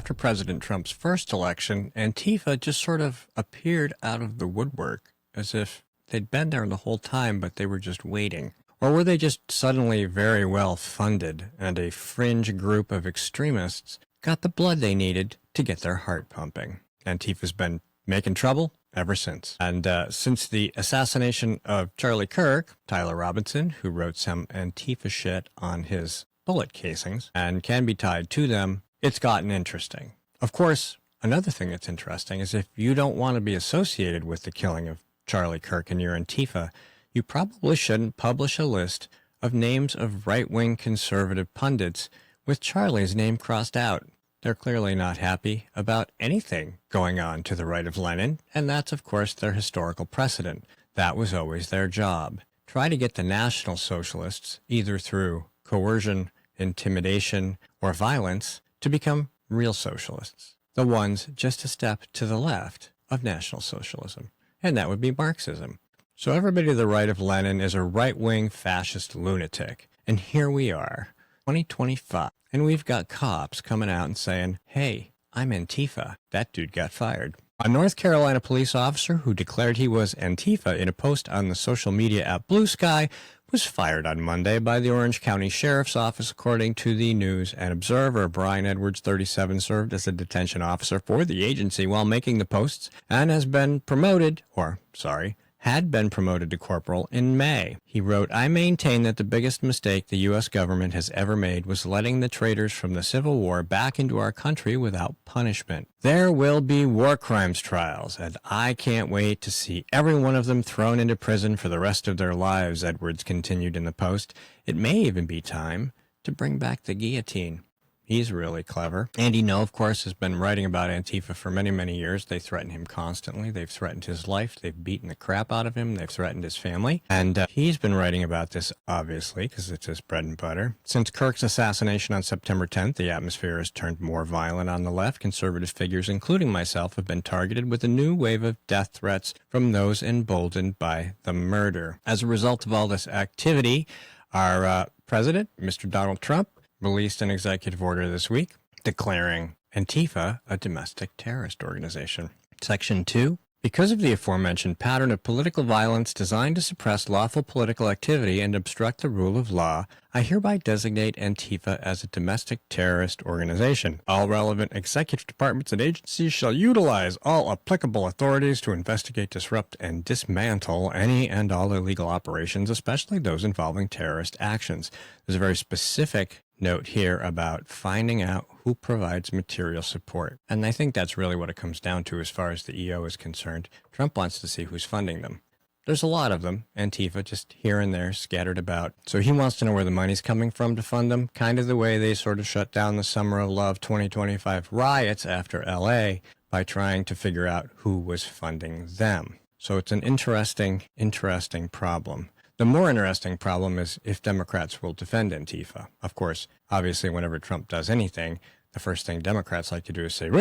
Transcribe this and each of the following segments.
after President Trump's first election, Antifa just sort of appeared out of the woodwork, as if they'd been there the whole time, but they were just waiting. Or were they just suddenly very well funded, and a fringe group of extremists got the blood they needed to get their heart pumping? Antifa's been making trouble ever since. And since the assassination of Charlie Kirk, Tyler Robinson, who wrote some Antifa shit on his bullet casings and can be tied to them, it's gotten interesting. Of course, another thing that's interesting is if you don't want to be associated with the killing of Charlie Kirk and you're Antifa, you probably shouldn't publish a list of names of right-wing conservative pundits with Charlie's name crossed out. They're clearly not happy about anything going on to the right of Lenin, and that's, of course, their historical precedent. That was always their job. Try to get the National Socialists, either through coercion, intimidation, or violence, to become real socialists. The ones just a step to the left of National Socialism. And that would be Marxism. So everybody to the right of Lenin is a right-wing fascist lunatic. And here we are, 2025. And we've got cops coming out and saying, hey, I'm Antifa. That dude got fired. A North Carolina police officer who declared he was Antifa in a post on the social media app Blue Sky was fired on Monday by the Orange County Sheriff's Office, according to the News and Observer. Brian Edwards, 37, served as a detention officer for the agency while making the posts and had been promoted to corporal in May. He wrote, I maintain that the biggest mistake the U.S. government has ever made was letting the traitors from the Civil War back into our country without punishment. There will be war crimes trials, and I can't wait to see every one of them thrown into prison for the rest of their lives, Edwards continued in the post. It may even be time to bring back the guillotine. He's really clever. Andy Ngo, of course, has been writing about Antifa for many, many years. They threaten him constantly. They've threatened his life. They've beaten the crap out of him. They've threatened his family. And he's been writing about this, obviously, because it's his bread and butter. Since Kirk's assassination on September 10th, the atmosphere has turned more violent on the left. Conservative figures, including myself, have been targeted with a new wave of death threats from those emboldened by the murder. As a result of all this activity, our president, Mr. Donald Trump, released an executive order this week declaring Antifa a domestic terrorist organization. Section 2. Because of the aforementioned pattern of political violence designed to suppress lawful political activity and obstruct the rule of law, I hereby designate Antifa as a domestic terrorist organization. All relevant executive departments and agencies shall utilize all applicable authorities to investigate, disrupt, and dismantle any and all illegal operations, especially those involving terrorist actions. There's a very specific note here about finding out who provides material support. And I think that's really what it comes down to as far as the EO is concerned. Trump wants to see who's funding them. There's a lot of them, Antifa, just here and there, scattered about. So he wants to know where the money's coming from to fund them, kind of the way they sort of shut down the Summer of Love 2025 riots after LA by trying to figure out who was funding them. So it's an interesting problem. The more interesting problem is if Democrats will defend Antifa. Of course, obviously, whenever Trump does anything, the first thing Democrats like to do is say, and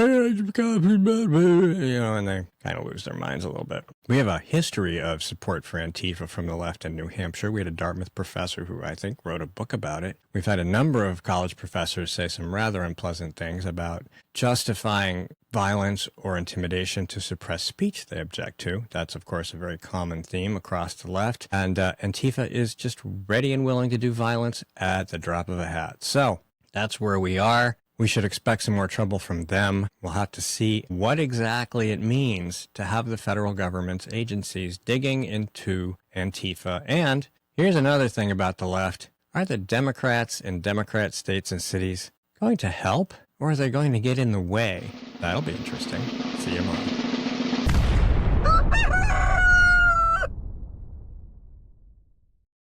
they kind of lose their minds a little bit. We have a history of support for Antifa from the left in New Hampshire. We had a Dartmouth professor who I think wrote a book about it. We've had a number of college professors say some rather unpleasant things about justifying violence or intimidation to suppress speech they object to. That's, of course, a very common theme across the left. And Antifa is just ready and willing to do violence at the drop of a hat. So that's where we are. We should expect some more trouble from them. We'll have to see what exactly it means to have the federal government's agencies digging into Antifa. And here's another thing about the left. Are the Democrats in Democrat states and cities going to help, or are they going to get in the way? That'll be interesting. See you tomorrow.